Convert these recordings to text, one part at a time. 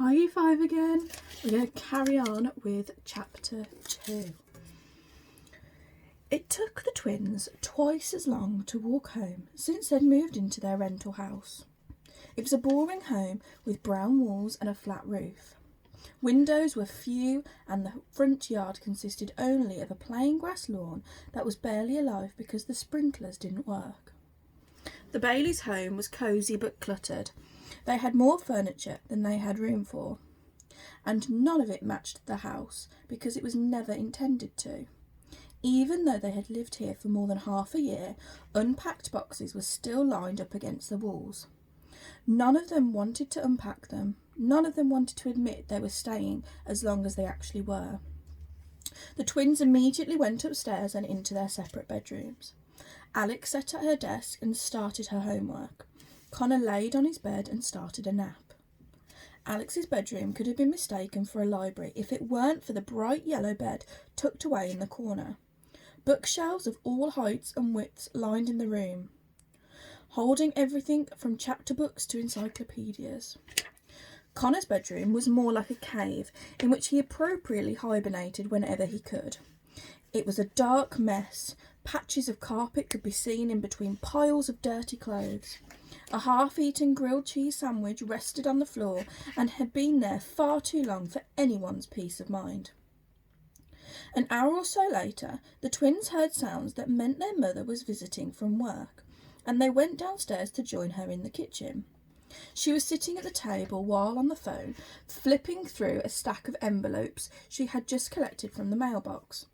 Hi, Year 5 again. We're going to carry on with chapter 2. It took the twins twice as long to walk home since they'd moved into their rental house. It was a boring home with brown walls and a flat roof. Windows were few and the front yard consisted only of a plain grass lawn that was barely alive because the sprinklers didn't work. The Baileys' home was cosy but cluttered. They had more furniture than they had room for, and none of it matched the house because it was never intended to. Even though they had lived here for more than half a year, unpacked boxes were still lined up against the walls. None of them wanted to unpack them. None of them wanted to admit they were staying as long as they actually were. The twins immediately went upstairs and into their separate bedrooms. Alex sat at her desk and started her homework. Connor laid on his bed and started a nap. Alex's bedroom could have been mistaken for a library if it weren't for the bright yellow bed tucked away in the corner. Bookshelves of all heights and widths lined in the room, holding everything from chapter books to encyclopedias. Connor's bedroom was more like a cave in which he appropriately hibernated whenever he could. It was a dark mess. Patches of carpet could be seen in between piles of dirty clothes. A half-eaten grilled cheese sandwich rested on the floor and had been there far too long for anyone's peace of mind. An hour or so later, the twins heard sounds that meant their mother was visiting from work, and they went downstairs to join her in the kitchen. She was sitting at the table while on the phone, flipping through a stack of envelopes she had just collected from the mailbox.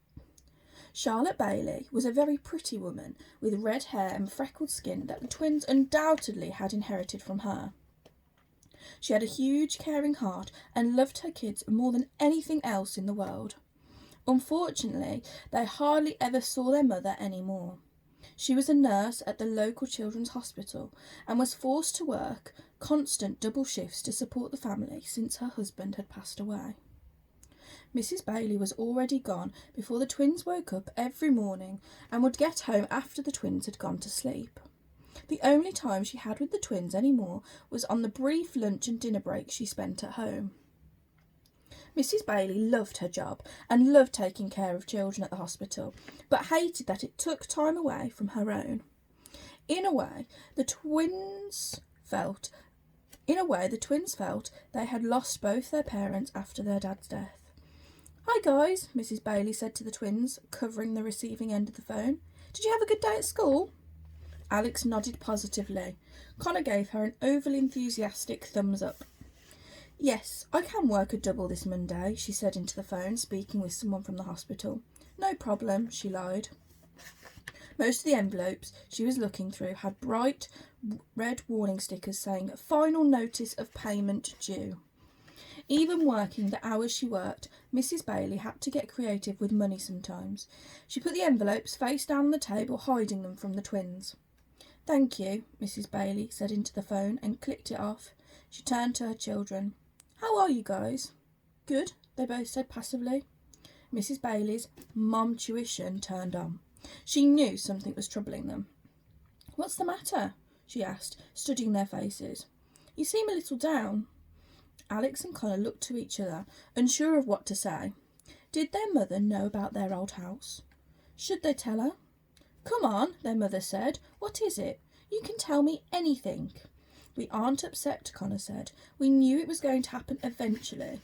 Charlotte Bailey was a very pretty woman with red hair and freckled skin that the twins undoubtedly had inherited from her. She had a huge, caring heart and loved her kids more than anything else in the world. Unfortunately, they hardly ever saw their mother anymore. She was a nurse at the local children's hospital and was forced to work constant double shifts to support the family since her husband had passed away. Mrs. Bailey was already gone before the twins woke up every morning and would get home after the twins had gone to sleep. The only time she had with the twins anymore was on the brief lunch and dinner break she spent at home. Mrs. Bailey loved her job and loved taking care of children at the hospital, but hated that it took time away from her own. In a way, the twins felt they had lost both their parents after their dad's death. "Hi guys," Mrs. Bailey said to the twins, covering the receiving end of the phone. "Did you have a good day at school?" Alex nodded positively. Connor gave her an overly enthusiastic thumbs up. "Yes, I can work a double this Monday," she said into the phone, speaking with someone from the hospital. "No problem," she lied. Most of the envelopes she was looking through had bright red warning stickers saying "Final notice of payment due." Even working the hours she worked, Mrs. Bailey had to get creative with money sometimes. She put the envelopes face down on the table, hiding them from the twins. "Thank you," Mrs. Bailey said into the phone and clicked it off. She turned to her children. "How are you guys?" "Good," they both said passively. Mrs. Bailey's mom tuition turned on. She knew something was troubling them. "What's the matter?" she asked, studying their faces. "You seem a little down." Alex and Connor looked to each other, unsure of what to say. Did their mother know about their old house? Should they tell her? "Come on," their mother said. "What is it? You can tell me anything." "We aren't upset," Connor said. "We knew it was going to happen eventually."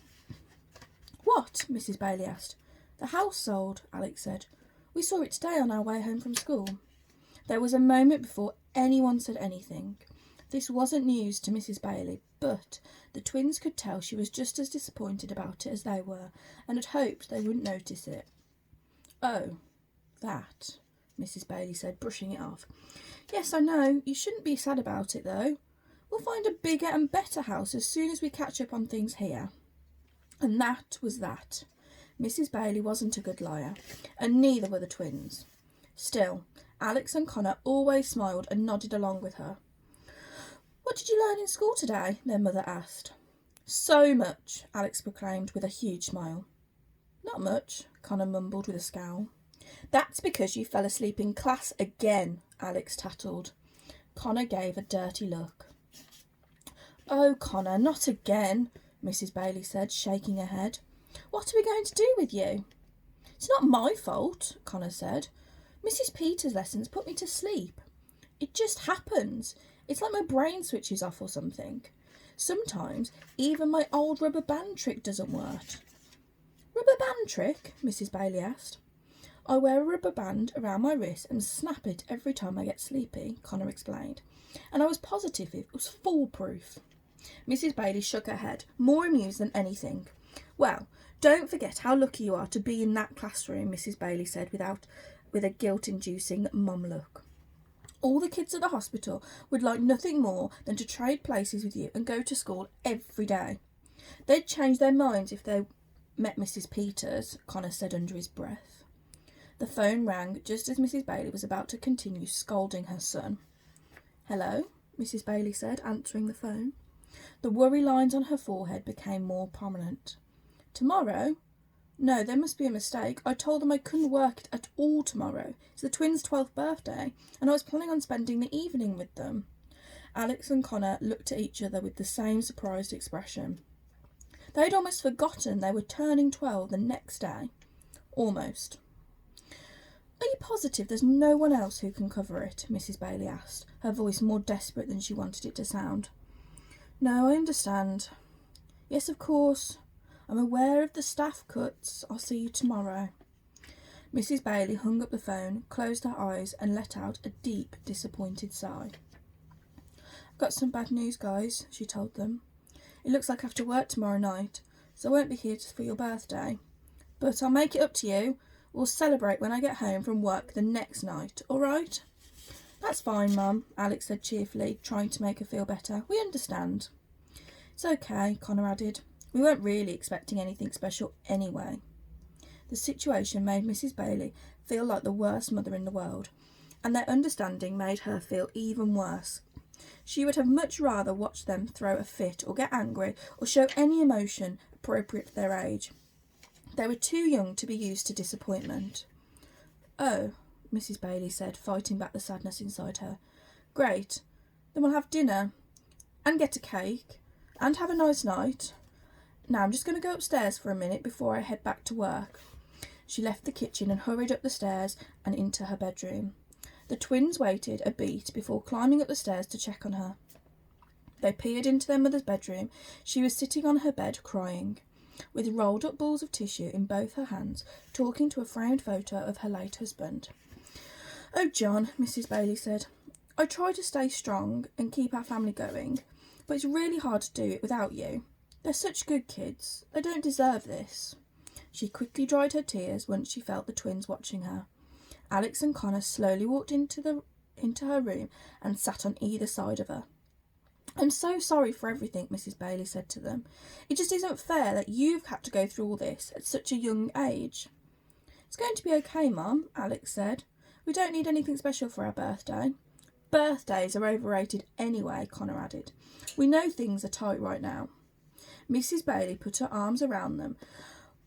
"What?" Mrs. Bailey asked. "The house sold," Alex said. "We saw it today on our way home from school." There was a moment before anyone said anything. This wasn't news to Mrs. Bailey, but the twins could tell she was just as disappointed about it as they were, and had hoped they wouldn't notice it. "Oh, that," Mrs. Bailey said, brushing it off. "Yes, I know. You shouldn't be sad about it, though. We'll find a bigger and better house as soon as we catch up on things here." And that was that. Mrs. Bailey wasn't a good liar, and neither were the twins. Still, Alex and Connor always smiled and nodded along with her. "What did you learn in school today?" their mother asked. "So much," Alex proclaimed with a huge smile. "Not much," Connor mumbled with a scowl. "That's because you fell asleep in class again," Alex tattled. Connor gave a dirty look. "Oh, Connor, not again," Mrs. Bailey said, shaking her head. What are we going to do with you? It's not my fault, Connor said. Mrs. Peters' lessons put me to sleep. It just happens. It's like my brain switches off or something. Sometimes even my old rubber band trick doesn't work. Rubber band trick? Mrs. Bailey asked. I wear a rubber band around my wrist and snap it every time I get sleepy, Connor explained. And I was positive it was foolproof. Mrs. Bailey shook her head, more amused than anything. Well, don't forget how lucky you are to be in that classroom, Mrs. Bailey said with a guilt-inducing mum look. All the kids at the hospital would like nothing more than to trade places with you and go to school every day. They'd change their minds if they met Mrs. Peters, Connor said under his breath. The phone rang just as Mrs. Bailey was about to continue scolding her son. Hello, Mrs. Bailey said, answering the phone. The worry lines on her forehead became more prominent. Tomorrow? No, there must be a mistake. I told them I couldn't work it at all tomorrow. It's the twins' 12th birthday, and I was planning on spending the evening with them. Alex and Connor looked at each other with the same surprised expression. They'd almost forgotten they were turning 12 the next day. Almost. Are you positive there's no one else who can cover it? Mrs. Bailey asked, her voice more desperate than she wanted it to sound. No, I understand. Yes, of course. I'm aware of the staff cuts. I'll see you tomorrow. Mrs. Bailey hung up the phone, closed her eyes and let out a deep, disappointed sigh. I've got some bad news, guys, she told them. It looks like I have to work tomorrow night, so I won't be here for your birthday. But I'll make it up to you. We'll celebrate when I get home from work the next night, all right? That's fine, Mum, Alex said cheerfully, trying to make her feel better. We understand. It's okay, Connor added. We weren't really expecting anything special anyway. The situation made Mrs. Bailey feel like the worst mother in the world, and their understanding made her feel even worse. She would have much rather watch them throw a fit or get angry or show any emotion appropriate to their age. They were too young to be used to disappointment. Oh, Mrs. Bailey said, fighting back the sadness inside her. Great. Then we'll have dinner and get a cake and have a nice night. Now I'm just going to go upstairs for a minute before I head back to work. She left the kitchen and hurried up the stairs and into her bedroom. The twins waited a beat before climbing up the stairs to check on her. They peered into their mother's bedroom. She was sitting on her bed crying, with rolled up balls of tissue in both her hands, talking to a framed photo of her late husband. Oh, John, Mrs. Bailey said, I try to stay strong and keep our family going, but it's really hard to do it without you. They're such good kids. They don't deserve this. She quickly dried her tears once she felt the twins watching her. Alex and Connor slowly walked into her room and sat on either side of her. I'm so sorry for everything, Mrs. Bailey said to them. It just isn't fair that you've had to go through all this at such a young age. It's going to be okay, Mum, Alex said. We don't need anything special for our birthday. Birthdays are overrated anyway, Connor added. We know things are tight right now. Mrs. Bailey put her arms around them.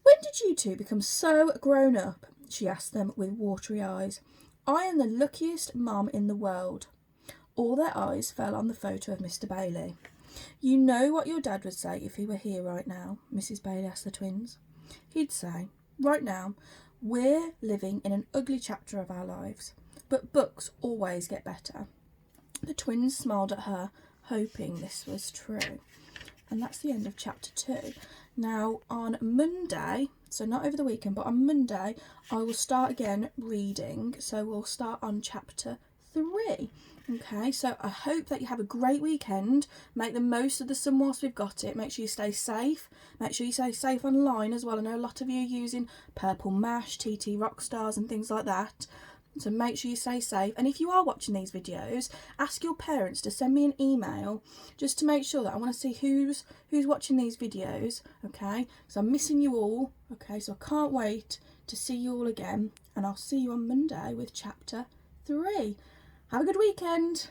When did you two become so grown up? She asked them with watery eyes. I am the luckiest mum in the world. All their eyes fell on the photo of Mr. Bailey. You know what your dad would say if he were here right now, Mrs. Bailey asked the twins. He'd say, right now, we're living in an ugly chapter of our lives, but books always get better. The twins smiled at her, hoping this was true. And that's the end of chapter 2. Now, on Monday, so not over the weekend, but on Monday, I will start again reading. So we'll start on chapter 3. Okay, so I hope that you have a great weekend. Make the most of the sun whilst we've got it. Make sure you stay safe. Make sure you stay safe online as well. I know a lot of you are using Purple Mash, TT Rockstars and things like that. So make sure you stay safe. And if you are watching these videos, ask your parents to send me an email just to make sure that I want to see who's watching these videos, okay? So I'm missing you all, okay? So I can't wait to see you all again. And I'll see you on Monday with chapter 3. Have a good weekend.